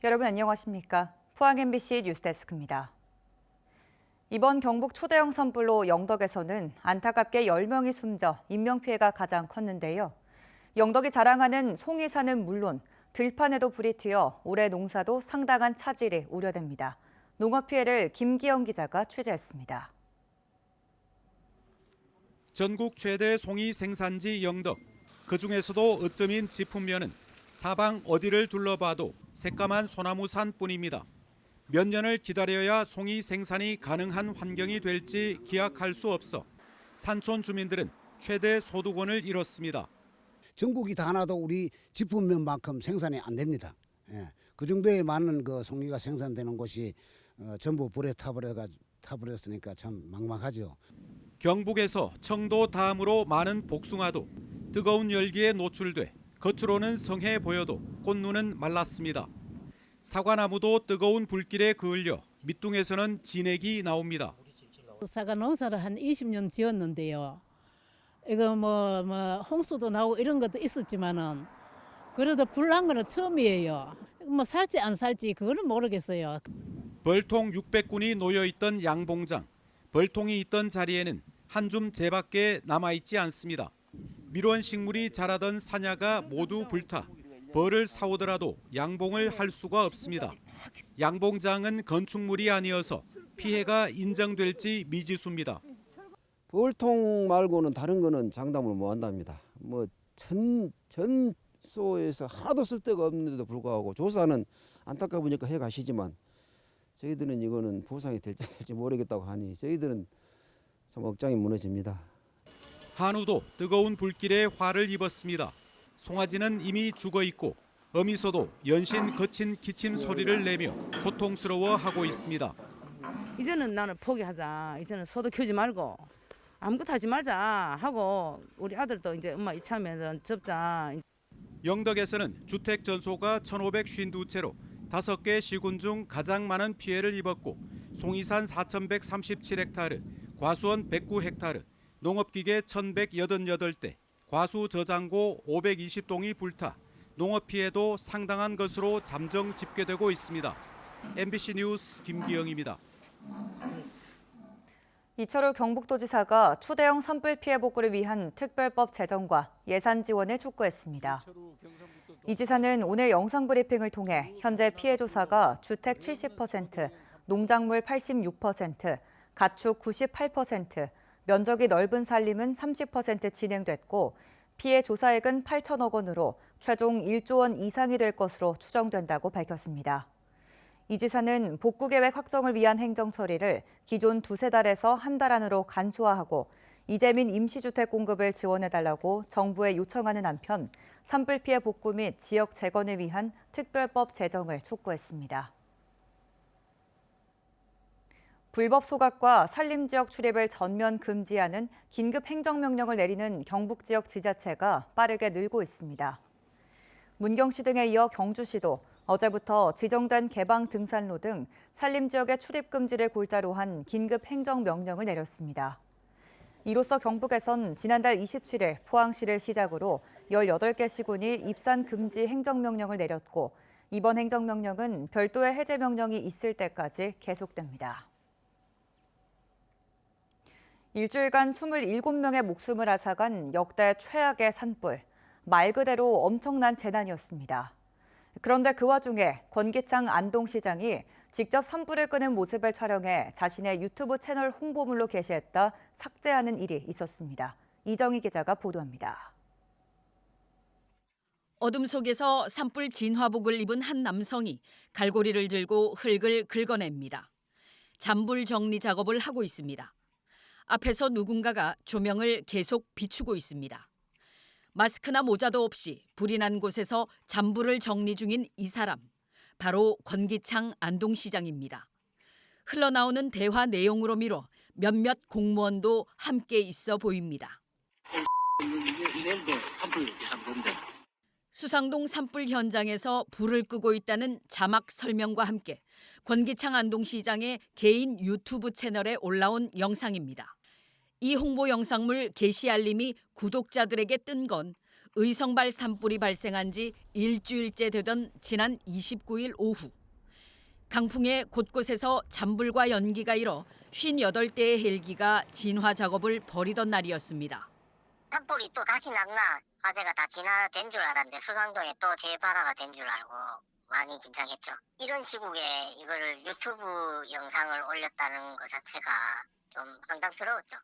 여러분 안녕하십니까? 포항 MBC 뉴스데스크입니다. 이번 경북 초대형 산불로 영덕에서는 안타깝게 10명이 숨져 인명피해가 가장 컸는데요. 영덕이 자랑하는 송이산은 물론 들판에도 불이 튀어 올해 농사도 상당한 차질이 우려됩니다. 농업 피해를 김기영 기자가 취재했습니다. 전국 최대 송이 생산지 영덕. 그중에서도 으뜸인 지품면은 사방 어디를 둘러봐도 새까만 소나무산뿐입니다. 몇 년을 기다려야 송이 생산이 가능한 환경이 될지 기약할 수 없어 산촌 주민들은 최대 소득원을 잃었습니다. 전국이 다 나도 우리 지품면만큼 생산이 안 됩니다. 그 정도의 많은 송이가 생산되는 곳이 전부 불에 타버렸으니까 참 막막하죠. 경북에서 청도 다음으로 많은 복숭아도 뜨거운 열기에 노출돼 겉으로는 성해 보여도 꽃눈은 말랐습니다. 사과나무도 뜨거운 불길에 그을려 밑둥에서는 진액이 나옵니다. 사과 농사를 한 20년 지었는데요. 이거 홍수도 나오고 이런 것도 있었지만은 그래도 불난 거는 처음이에요. 살지 안 살지 그거는 모르겠어요. 벌통 600군이 놓여 있던 양봉장. 벌통이 있던 자리에는 한 줌 재밖에 남아있지 않습니다. 밀원 식물이 자라던 사냐가 모두 불타 벌을 사오더라도 양봉을 할 수가 없습니다. 양봉장은 건축물이 아니어서 피해가 인정될지 미지수입니다. 벌통 말고는 다른 거는 장담을 못 한답니다. 전소에서 하나도 쓸 데가 없는데도 불구하고 조사는 안타까우니까 해 가시지만 저희들은 이거는 보상이 될지 모르겠다고 하니 저희들은 참 억장이 무너집니다. 한우도 뜨거운 불길에 화를 입었습니다. 송아지는 이미 죽어 있고 어미소도 연신 거친 기침 소리를 내며 고통스러워하고 있습니다. 이제는 나는 포기하자. 이제는 소도 키우지 말고 아무것도 하지 말자 하고 우리 아들도 이제 엄마 이참에 접자. 영덕에서는 주택 전소가 1,552채로 5개 시군 중 가장 많은 피해를 입었고 송이산 4,137헥타르, 과수원 109헥타르, 농업기계 1,188대, 과수 저장고 520동이 불타 농업 피해도 상당한 것으로 잠정 집계되고 있습니다. MBC 뉴스 김기영입니다. 이철우 경북도지사가 초대형 산불 피해 복구를 위한 특별법 제정과 예산 지원을 촉구했습니다. 이 지사는 오늘 영상브리핑을 통해 현재 피해 조사가 주택 70%, 농작물 86%, 가축 98%, 면적이 넓은 산림은 30% 진행됐고 피해 조사액은 8천억 원으로 최종 1조 원 이상이 될 것으로 추정된다고 밝혔습니다. 이 지사는 복구 계획 확정을 위한 행정 처리를 기존 2-3달에서 한 달 안으로 간소화하고 이재민 임시주택 공급을 지원해달라고 정부에 요청하는 한편 산불 피해 복구 및 지역 재건을 위한 특별법 제정을 촉구했습니다. 불법 소각과 산림지역 출입을 전면 금지하는 긴급 행정명령을 내리는 경북 지역 지자체가 빠르게 늘고 있습니다. 문경시 등에 이어 경주시도 어제부터 지정된 개방 등산로 등 산림지역의 출입 금지를 골자로 한 긴급 행정명령을 내렸습니다. 이로써 경북에선 지난달 27일 포항시를 시작으로 18개 시군이 입산 금지 행정명령을 내렸고 이번 행정명령은 별도의 해제 명령이 있을 때까지 계속됩니다. 일주일간 27명의 목숨을 앗아간 역대 최악의 산불. 말 그대로 엄청난 재난이었습니다. 그런데 그 와중에 권기창 안동시장이 직접 산불을 끄는 모습을 촬영해 자신의 유튜브 채널 홍보물로 게시했다 삭제하는 일이 있었습니다. 이정희 기자가 보도합니다. 어둠 속에서 산불 진화복을 입은 한 남성이 갈고리를 들고 흙을 긁어냅니다. 잔불 정리 작업을 하고 있습니다. 앞에서 누군가가 조명을 계속 비추고 있습니다. 마스크나 모자도 없이 불이 난 곳에서 잔불을 정리 중인 이 사람, 바로 권기창 안동시장입니다. 흘러나오는 대화 내용으로 미뤄 몇몇 공무원도 함께 있어 보입니다. 수상동 산불 현장에서 불을 끄고 있다는 자막 설명과 함께 권기창 안동시장의 개인 유튜브 채널에 올라온 영상입니다. 이 홍보 영상물 게시 알림이 구독자들에게 뜬 건 의성발 산불이 발생한 지 일주일째 되던 지난 29일 오후. 강풍에 곳곳에서 잔불과 연기가 일어 58대의 헬기가 진화 작업을 벌이던 날이었습니다. 산불이 또 다시 났나 화재가 다 진화된 줄 알았는데 수상동에 또 재발화가 된 줄 알고 많이 긴장했죠. 이런 시국에 이거를 유튜브 영상을 올렸다는 것 자체가 좀 황당스러웠죠.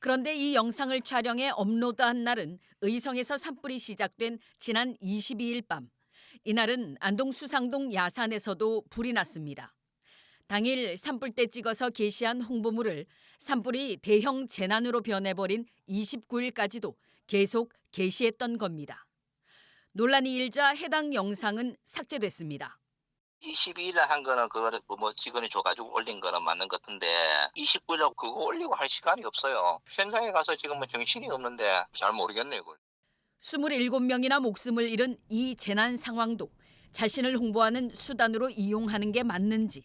그런데 이 영상을 촬영해 업로드한 날은 의성에서 산불이 시작된 지난 22일 밤. 이날은 안동 수상동 야산에서도 불이 났습니다. 당일 산불 때 찍어서 게시한 홍보물을 산불이 대형 재난으로 변해버린 29일까지도 계속 게시했던 겁니다. 논란이 일자 해당 영상은 삭제됐습니다. 22일에 한 거는 그거를 뭐 직원이 줘가지고 올린 거는 맞는 것 같은데 29일에 그거 올리고 할 시간이 없어요. 현장에 가서 지금 뭐 정신이 없는데 잘 모르겠네요. 그걸. 27명이나 목숨을 잃은 이 재난 상황도 자신을 홍보하는 수단으로 이용하는 게 맞는지,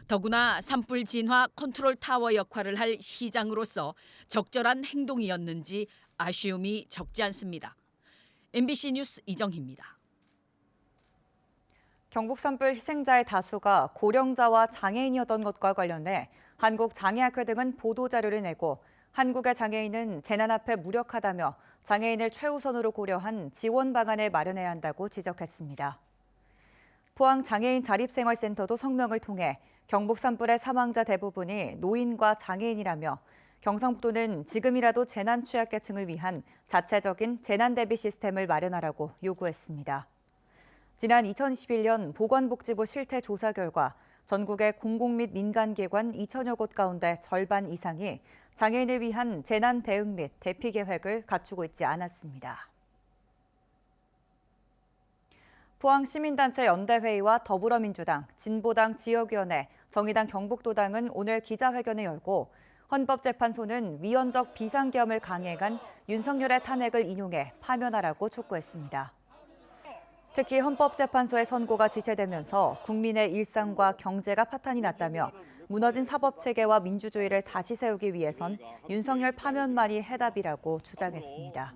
더구나 산불 진화 컨트롤 타워 역할을 할 시장으로서 적절한 행동이었는지 아쉬움이 적지 않습니다. MBC 뉴스 이정희입니다. 경북 산불 희생자의 다수가 고령자와 장애인이었던 것과 관련해 한국장애학회 등은 보도자료를 내고 한국의 장애인은 재난 앞에 무력하다며 장애인을 최우선으로 고려한 지원 방안을 마련해야 한다고 지적했습니다. 포항장애인 자립생활센터도 성명을 통해 경북 산불의 사망자 대부분이 노인과 장애인이라며 경상북도는 지금이라도 재난 취약계층을 위한 자체적인 재난 대비 시스템을 마련하라고 요구했습니다. 지난 2021년 보건복지부 실태 조사 결과 전국의 공공 및 민간기관 2천여 곳 가운데 절반 이상이 장애인을 위한 재난 대응 및 대피 계획을 갖추고 있지 않았습니다. 포항시민단체 연대회의와 더불어민주당, 진보당 지역위원회, 정의당 경북도당은 오늘 기자회견을 열고 헌법재판소는 위헌적 비상계엄을 강행한 윤석열의 탄핵을 인용해 파면하라고 촉구했습니다. 특히 헌법재판소의 선고가 지체되면서 국민의 일상과 경제가 파탄이 났다며 무너진 사법체계와 민주주의를 다시 세우기 위해선 윤석열 파면만이 해답이라고 주장했습니다.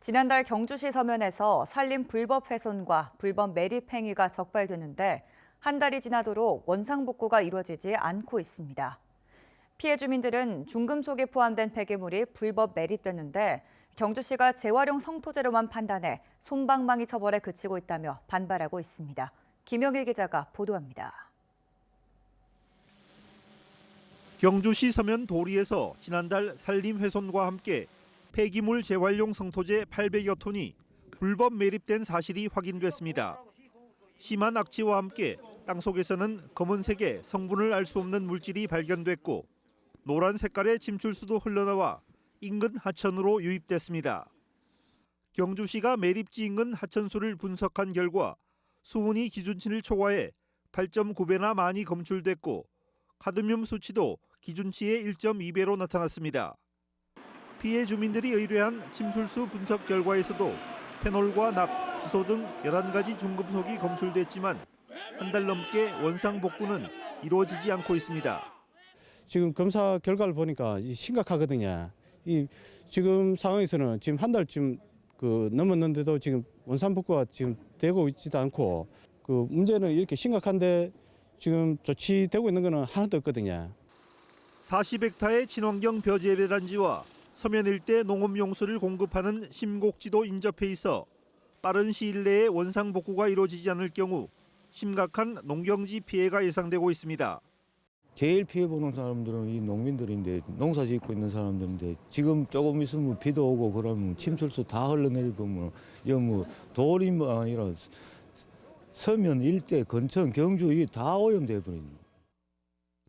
지난달 경주시 서면에서 산림 불법 훼손과 불법 매립 행위가 적발됐는데 한 달이 지나도록 원상복구가 이루어지지 않고 있습니다. 피해 주민들은 중금속이 포함된 폐기물이 불법 매립됐는데 경주시가 재활용 성토재로만 판단해 솜방망이 처벌에 그치고 있다며 반발하고 있습니다. 김영일 기자가 보도합니다. 경주시 서면 도리에서 지난달 산림 훼손과 함께 폐기물 재활용 성토재 800여 톤이 불법 매립된 사실이 확인됐습니다. 심한 악취와 함께 땅속에서는 검은색의 성분을 알 수 없는 물질이 발견됐고 노란 색깔의 침출수도 흘러나와 인근 하천으로 유입됐습니다. 경주시가 매립지 인근 하천수를 분석한 결과 수온이 기준치를 초과해 8.9배나 많이 검출됐고 카드뮴 수치도 기준치의 1.2배로 나타났습니다. 피해 주민들이 의뢰한 침술수 분석 결과에서도 페놀과 납, 기소 등 11가지 중금속이 검출됐지만 한 달 넘게 원상복구는 이루어지지 않고 있습니다. 지금 검사 결과를 보니까 심각하거든요. 지금 상황에서는 지금 한 달쯤 넘었는데도 지금 원상복구가 지금 되고 있지도 않고 문제는 이렇게 심각한데 지금 조치되고 있는 거는 하나도 없거든요. 40헥타의 친환경 벼재배 단지와 서면 일대 농업용수를 공급하는 심곡지도 인접해 있어 빠른 시일 내에 원상복구가 이루어지지 않을 경우 심각한 농경지 피해가 예상되고 있습니다. 제일 피해보는 사람들은 이 농민들인데 농사 짓고 있는 사람들인데 지금 조금 있으면 비도 오고 그러면 침술수 다 흘러내리면 이거 뭐 돌이 아니라 서면 일대 근천 경주 이 다 오염돼 버립니다.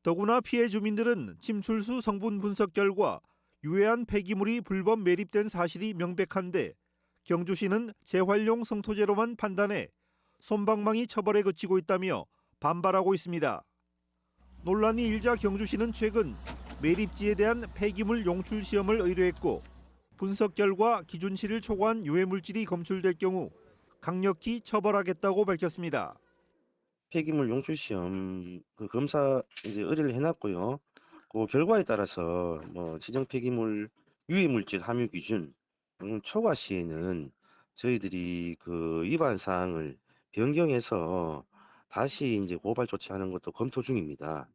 더구나 피해 주민들은 침출수 성분 분석 결과 유해한 폐기물이 불법 매립된 사실이 명백한데 경주시는 재활용 성토재로만 판단해 솜방망이 처벌에 그치고 있다며 반발하고 있습니다. 논란이 일자 경주시는 최근 매립지에 대한 폐기물 용출 시험을 의뢰했고 분석 결과 기준치를 초과한 유해 물질이 검출될 경우 강력히 처벌하겠다고 밝혔습니다. 폐기물 용출 시험 검사 의뢰를 해놨고요. 그 결과에 따라서 지정 폐기물 유해 물질 함유 기준 초과 시에는 저희들이 위반 사항을 변경해서 다시 이제 고발 조치하는 것도 검토 중입니다.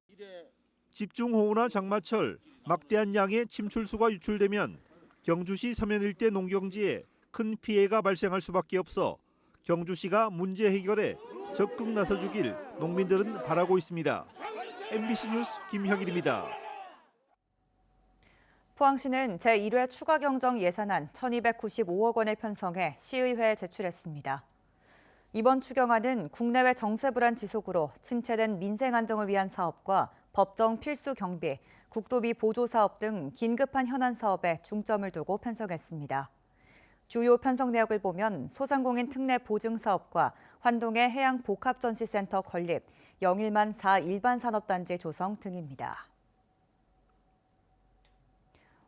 집중호우나 장마철 막대한 양의 침출수가 유출되면 경주시 서면 일대 농경지에 큰 피해가 발생할 수밖에 없어 경주시가 문제 해결에 적극 나서주길 농민들은 바라고 있습니다. MBC 뉴스 김형일입니다. 포항시는 제1회 추가 경정 예산안 1,295억 원을 편성해 시의회에 제출했습니다. 이번 추경안은 국내외 정세 불안 지속으로 침체된 민생 안정을 위한 사업과 법정 필수 경비, 국도비 보조 사업 등 긴급한 현안 사업에 중점을 두고 편성했습니다. 주요 편성 내역을 보면 소상공인 특례 보증 사업과 환동의 해양 복합전시센터 건립, 영일만 4 일반 산업단지 조성 등입니다.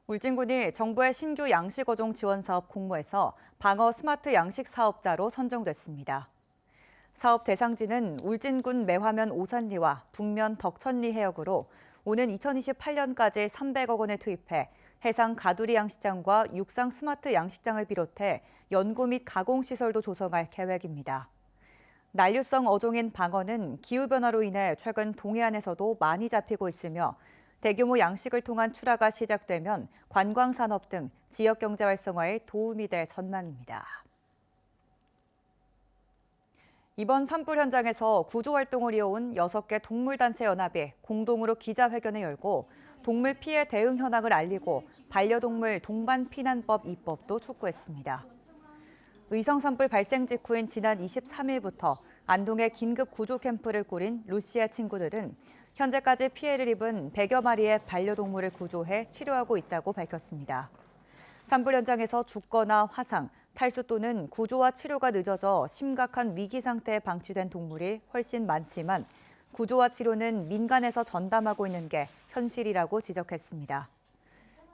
울진군이 정부의 신규 양식어종 지원 사업 공모에서 방어 스마트 양식 사업자로 선정됐습니다. 사업 대상지는 울진군 매화면 오산리와 북면 덕천리 해역으로 오는 2028년까지 300억 원을 투입해 해상 가두리 양식장과 육상 스마트 양식장을 비롯해 연구 및 가공시설도 조성할 계획입니다. 난류성 어종인 방어는 기후변화로 인해 최근 동해안에서도 많이 잡히고 있으며 대규모 양식을 통한 출하가 시작되면 관광산업 등 지역경제 활성화에 도움이 될 전망입니다. 이번 산불 현장에서 구조활동을 이어온 6개 동물단체 연합이 공동으로 기자회견을 열고 동물 피해 대응 현황을 알리고 반려동물 동반 피난법 입법도 촉구했습니다. 의성 산불 발생 직후인 지난 23일부터 안동에 긴급 구조 캠프를 꾸린 루시의 친구들은 현재까지 피해를 입은 100여 마리의 반려동물을 구조해 치료하고 있다고 밝혔습니다. 산불 현장에서 죽거나 화상, 탈수 또는 구조와 치료가 늦어져 심각한 위기 상태에 방치된 동물이 훨씬 많지만 구조와 치료는 민간에서 전담하고 있는 게 현실이라고 지적했습니다.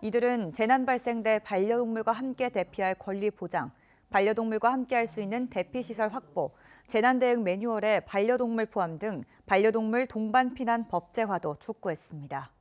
이들은 재난 발생돼 반려동물과 함께 대피할 권리 보장, 반려동물과 함께할 수 있는 대피시설 확보, 재난 대응 매뉴얼에 반려동물 포함 등 반려동물 동반 피난 법제화도 촉구했습니다.